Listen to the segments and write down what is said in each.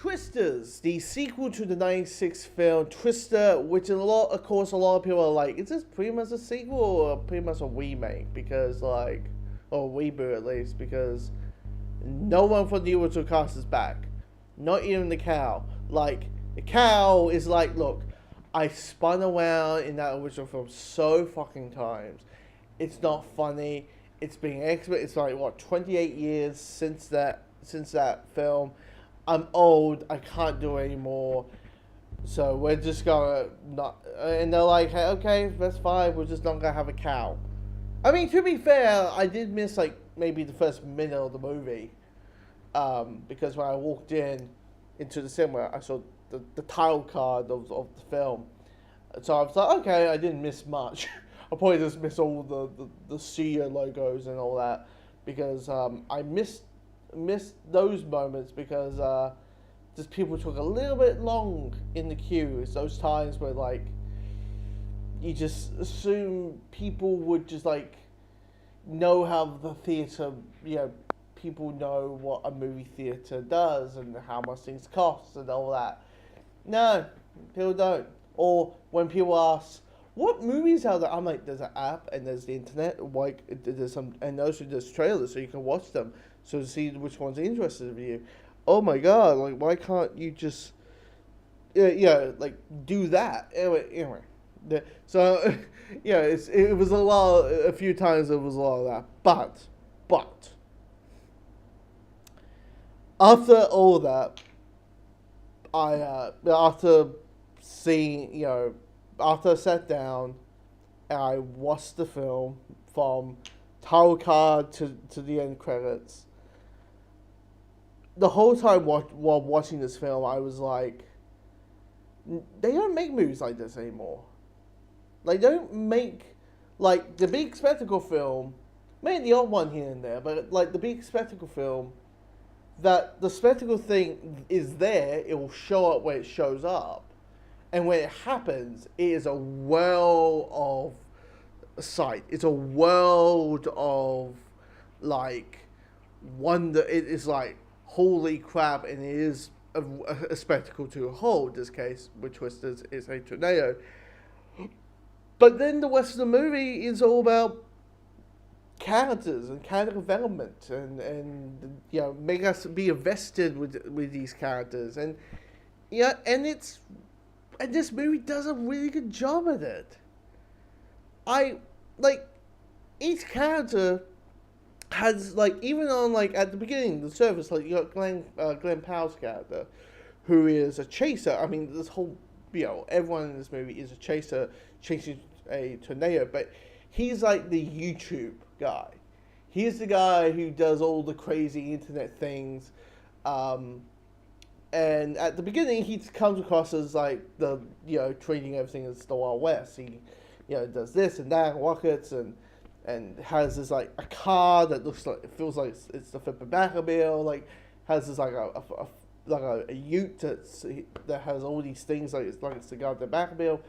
Twisters, the sequel to the '96 film Twister, which a lot of people are like, is this pretty much a sequel or pretty much a remake? Because or reboot at least, because no one from the original cast is back, not even the cow. Like the cow is like, look, I spun around in that original film so fucking times. It's not funny. It's been it's like what 28 years since that film. I'm old. I can't do it anymore. So we're just gonna not. And they're like, hey, okay, that's fine. We're just not gonna have a cow. I mean, to be fair, I did miss like maybe the first minute of the movie, because when I walked into the cinema, I saw the title card of the film. So I was like, okay, I didn't miss much. I probably just missed all the Sia logos and all that, because I missed those moments because just people took a little bit long in the queue. It's those times where like you just assume people would just like know how the theater, people know what a movie theater does and how much things cost and all that. No, people don't. Or when people ask, what movies are there? I'm like, there's an app and there's the internet. Like, there's some, and also there's trailers so you can watch them, so to see which one's interested in you. Oh my god! Like, why can't you just, like do that? Anyway. So, it was a few times it was a lot of that, but after all that, after seeing, after I sat down and I watched the film from title card to the end credits, the whole time while watching this film, I was like, they don't make movies like this anymore. They don't make, like, the big spectacle film, maybe the odd one here and there, but like the big spectacle film, that the spectacle thing is there, it will show up where it shows up. And when it happens, it is a world of sight. It's a world of, like, wonder. It is like, holy crap, and it is a spectacle to behold. In this case, with Twisters, is a tornado. But then the rest of the movie is all about characters and character development and make us be invested with these characters. And and this movie does a really good job at it. Each character has, like, even on, like, at the beginning, the surface, like, you got Glenn Powell's character, who is a chaser. I mean, this whole, everyone in this movie is a chaser, chasing a tornado, but he's, like, the YouTube guy. He's the guy who does all the crazy internet things, and at the beginning, he comes across as, like, the, treating everything as the Wild West. He, does this and that, rockets, and has this, like, a car that looks like, it feels like it's the Flipper Batmobile, like, has this, like, a ute that has all these things, like it's the goddamn Batmobile.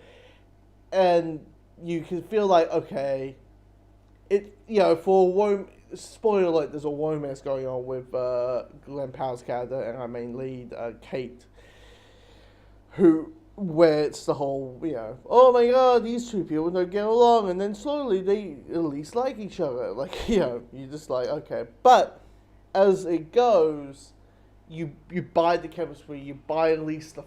And you can feel like, okay, spoiler alert, there's a romance going on with Glenn Powell's character and our main lead, Kate, where it's the whole, oh my god, these two people don't get along, and then slowly they at least like each other. Like, you're just like, okay. But as it goes, you buy the chemistry, you buy at least a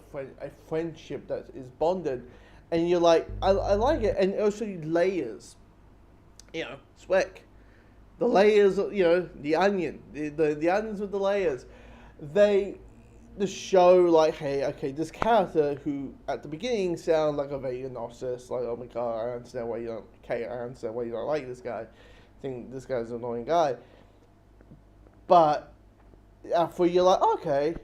friendship that is bonded, and you're like, I like it. And also layers, Swick. The layers, the onion, the onions with the layers, they show, like, hey, okay, this character who at the beginning sounds like a very narcissist, like, oh my god, I understand why you don't, okay, I understand why you don't like this guy, I think this guy's an annoying guy, but after you're like, okay,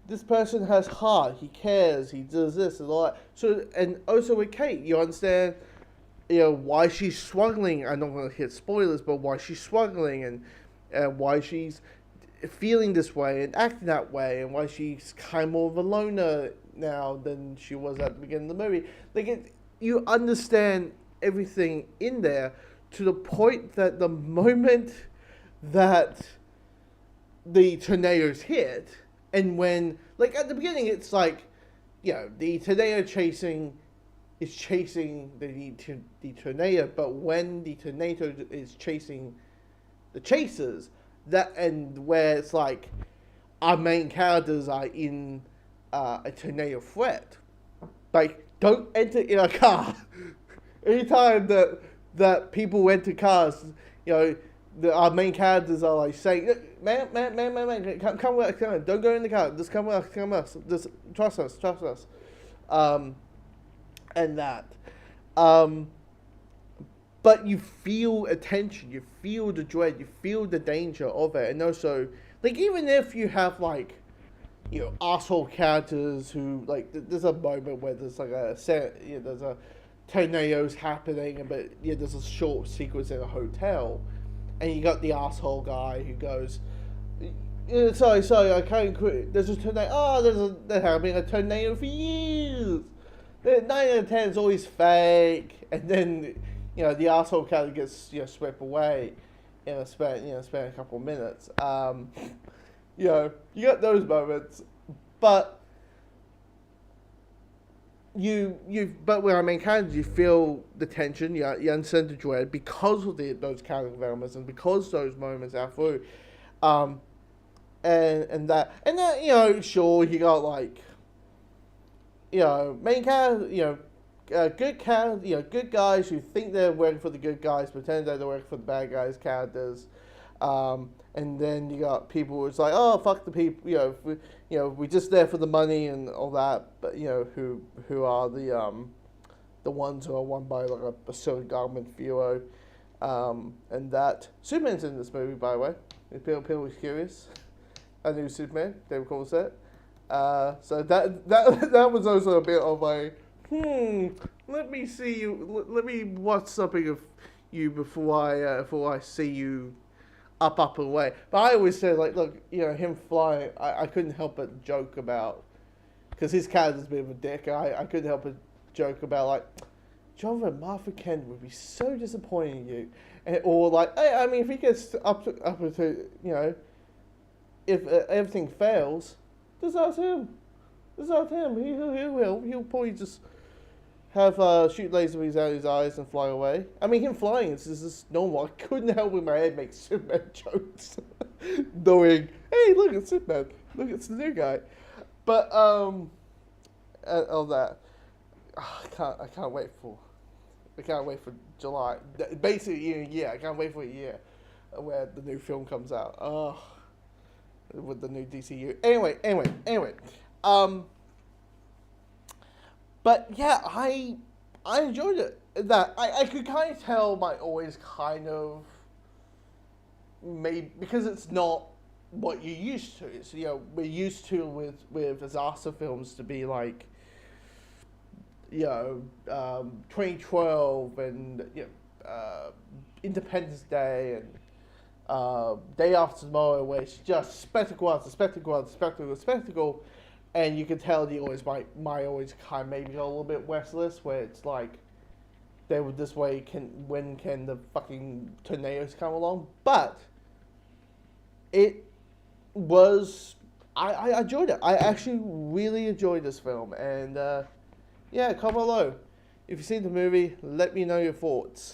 this person has heart, he cares, he does this and all that. So, and also with Kate, you understand, why she's struggling. I'm not going to hit spoilers, but why she's struggling and why she's feeling this way and acting that way, and why she's kind of more of a loner now than she was at the beginning of the movie. Like, you understand everything in there to the point that the moment that the tornadoes hit, And when, like, at the beginning, it's like, the tornado is chasing the tornado, but when the tornado is chasing the chasers, and where it's like our main characters are in a tornado threat, like, don't enter in a car. Anytime that people enter cars, our main characters are like saying, man, come with us, don't go in the car, just come with us, just trust us, and that, but you feel attention, you feel the dread, you feel the danger of it, and also, like, even if you have, like, asshole characters who, like, there's a moment where there's like there's a tornadoes happening, but there's a short sequence in a hotel, and you got the asshole guy who goes, sorry, I can't quit. There's a tornado. Oh, there's been a tornado for years. 9 out of 10 is always fake, and then the asshole character gets swept away in a span a couple of minutes. You got those moments, but but when I mean characters, you feel the tension, you understand the dread because of those character developments and because those moments are through, and that sure, you got, like, main character, good character, good guys who think they're working for the good guys, pretend that they're working for the bad guys characters. And then you got people who's like, oh, fuck the people, we're just there for the money and all that, but who are the ones who are won by, like, a certain government bureau, and that Superman's in this movie, by the way. If people are curious, a new Superman, David Cole said. So that was also a bit of a let me see you, let me watch something of you before I see you up and away. But I always say, like, look, him flying, I couldn't help but joke about, because his character's a bit of a dick, I couldn't help but joke about, like, Jonathan Martha Kent would be so disappointed in you. Or, like, I mean, if he gets up to if everything fails, just ask him. He'll probably just have shoot laser beams out of his eyes and fly away. I mean, him flying is just normal. I couldn't help in my head make Superman jokes, knowing, hey, look, it's Superman. Look, it's the new guy. But all that, I can't wait for July. Basically, yeah, I can't wait for a year where the new film comes out. With the new DCU. Anyway. But yeah, I enjoyed it. That I could kind of tell my always kind of because it's not what you're used to. It's we're used to with disaster films to be like 2012 and Independence Day and Day After Tomorrow, where it's just spectacle after spectacle. And you can tell the always my always kind of maybe a little bit restless, where it's like they were this way. When can the fucking tornadoes come along? But it was I enjoyed it. I actually really enjoyed this film, and comment below if you've seen the movie. Let me know your thoughts.